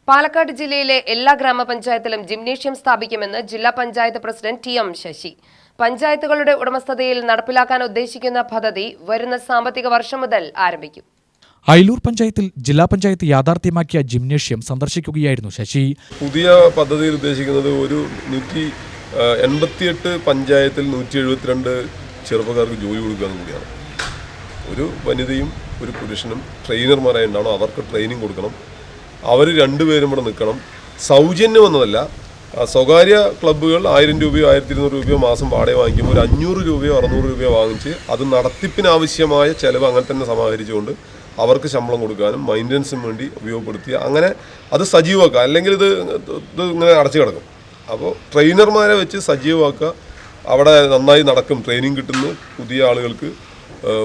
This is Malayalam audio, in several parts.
പാലക്കാട് ജില്ലയിലെ എല്ലാ ഗ്രാമപഞ്ചായത്തിലും ജിംനേഷ്യം സ്ഥാപിക്കുമെന്ന് ജില്ലാ പഞ്ചായത്ത് പ്രസിഡന്റ് ടി.എം. ശശി. പഞ്ചായത്തുകളുടെ ഉടമസ്ഥതയിൽ നടപ്പിലാക്കാൻ ഉദ്ദേശിക്കുന്ന പദ്ധതി വരുന്ന സാമ്പത്തിക വർഷം മുതൽ ആരംഭിക്കും. അയിലൂർ പഞ്ചായത്തിൽ ജില്ലാ പഞ്ചായത്ത് യാഥാർത്ഥ്യമാക്കിയ ജിംനേഷ്യം സന്ദർശിക്കുകയായിരുന്നു ശശി. പുതിയ പദ്ധതിയിൽ ഉദ്ദേശിക്കുന്നത് ഒരു 188 പഞ്ചായത്തിൽ 172 ചെറുപ്പക്കാർക്ക് ജോലി കൊടുക്കുക കൂടിയാണ്. ഒരു വനിതയും ഒരു പുരുഷനും ട്രെയിനർമാരായി ഉണ്ടാവണം. അവർക്ക് ട്രെയിനിങ് കൊടുക്കണം. അവർ രണ്ടുപേരും ഇവിടെ നിൽക്കണം. സൗജന്യം എന്നതല്ല. സ്വകാര്യ ക്ലബ്ബുകൾ 1000 രൂപയോ 1200 രൂപയോ മാസം വാടക വാങ്ങിക്കുമ്പോൾ ഒരു 500 രൂപയോ 600 രൂപയോ വാങ്ങിച്ച് അത് നടത്തിപ്പിനാവശ്യമായ ചെലവ് അങ്ങനെ തന്നെ സമാഹരിച്ചുകൊണ്ട് അവർക്ക് ശമ്പളം കൊടുക്കാനും മൈൻ്റനൻസിനും വേണ്ടി ഉപയോഗപ്പെടുത്തിയ അങ്ങനെ അത് സജീവമാക്കുക. അല്ലെങ്കിൽ ഇത് ഇങ്ങനെ അടച്ചു കിടക്കും. അപ്പോൾ ട്രെയിനർമാരെ വെച്ച് സജീവമാക്കുക. അവിടെ നന്നായി നടക്കും. ട്രെയിനിങ് കിട്ടുന്ന പുതിയ ആളുകൾക്ക്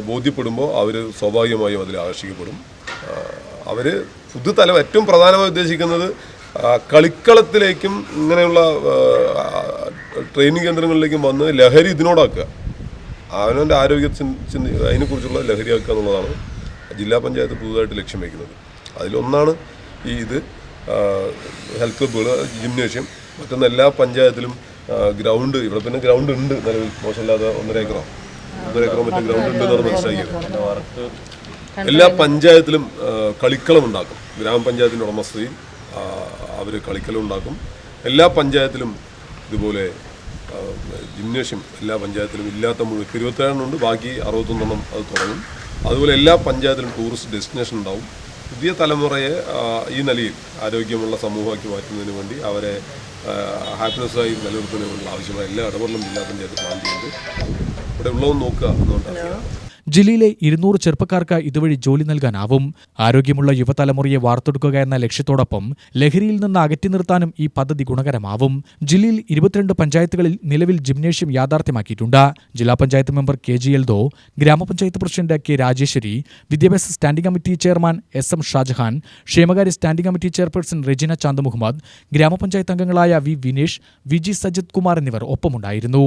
ബോധ്യപ്പെടുമ്പോൾ അവർ സ്വാഭാവികമായും അതിൽ ആകർഷിക്കപ്പെടും. അവർ പുതുതലം ഏറ്റവും പ്രധാനമായി ഉദ്ദേശിക്കുന്നത് കളിക്കളത്തിലേക്കും ഇങ്ങനെയുള്ള ട്രെയിനിങ് കേന്ദ്രങ്ങളിലേക്കും വന്ന് ലഹരി ഇതിനോടാക്കുക. അവനവൻ്റെ ആരോഗ്യത്തിന് അതിനെക്കുറിച്ചുള്ള ലഹരിയാക്കുക എന്നുള്ളതാണ് ജില്ലാ പഞ്ചായത്ത് പുതുതായിട്ട് ലക്ഷ്യം വയ്ക്കുന്നത്. അതിലൊന്നാണ് ഇത് ഹെൽത്ത് ക്ലബ്ബുകൾ, ജിംനേഷ്യം. മറ്റൊന്ന് എല്ലാ പഞ്ചായത്തിലും ഗ്രൗണ്ട്. ഇവിടെ പിന്നെ ഗ്രൗണ്ട് ഉണ്ട് നിലവിൽ, മോശമില്ലാതെ 1.5 ഏക്കറോ മറ്റു ഗ്രൗണ്ട് ഉണ്ട് എന്നാണ് മനസ്സിലാക്കിയത്. എല്ലാ പഞ്ചായത്തിലും കളിക്കളം ഉണ്ടാക്കും. ഗ്രാമപഞ്ചായത്തിൻ്റെ ഉടമസ്ഥതയിൽ അവർ കളിക്കളം ഉണ്ടാക്കും. എല്ലാ പഞ്ചായത്തിലും ഇതുപോലെ ജിംനേഷ്യം എല്ലാ പഞ്ചായത്തിലും ഇല്ലാത്ത മുഴുവൻ 27 ബാക്കി 61 അത് തുടങ്ങും. അതുപോലെ എല്ലാ പഞ്ചായത്തിലും ടൂറിസ്റ്റ് ഡെസ്റ്റിനേഷൻ ഉണ്ടാവും. പുതിയ തലമുറയെ ഈ നിലയിൽ ആരോഗ്യമുള്ള സമൂഹമാക്കി മാറ്റുന്നതിന് വേണ്ടി അവരെ ഹാപ്പിനെസ്സായി നിലനിർത്തുന്നതിന് വേണ്ടി ആവശ്യമായ എല്ലാ ഇടപെടലും ജില്ലാ പഞ്ചായത്ത് പ്ലാൻ ചെയ്യുന്നുണ്ട്. ഇവിടെ ഉള്ളതെന്ന് നോക്കുക എന്നുകൊണ്ടാണ്. ജില്ലയിലെ 200 ചെറുപ്പക്കാർക്ക് ഇതുവഴി ജോലി നൽകാനാവും. ആരോഗ്യമുള്ള യുവതലമുറയെ വാർത്തെടുക്കുക എന്ന ലക്ഷ്യത്തോടൊപ്പം ലഹരിയിൽ നിന്ന് അകറ്റി നിർത്താനും ഈ പദ്ധതി ഗുണകരമാവും. ജില്ലയിൽ 22 പഞ്ചായത്തുകളിൽ നിലവിൽ ജിംനേഷ്യം യാഥാർത്ഥ്യമാക്കിയിട്ടുണ്ട്. ജില്ലാ പഞ്ചായത്ത് മെമ്പർ KG എൽദോ, ഗ്രാമപഞ്ചായത്ത് പ്രസിഡന്റ് K. രാജേശ്വരി, വിദ്യാഭ്യാസ standing committee chairman SM Shajahan, ക്ഷേമകാര്യ standing committee chairperson Regina Chand Muhammad, ഗ്രാമപഞ്ചായത്ത് അംഗങ്ങളായ V. വിനേഷ്, VG സജിത് കുമാർ എന്നിവർ ഒപ്പമുണ്ടായിരുന്നു.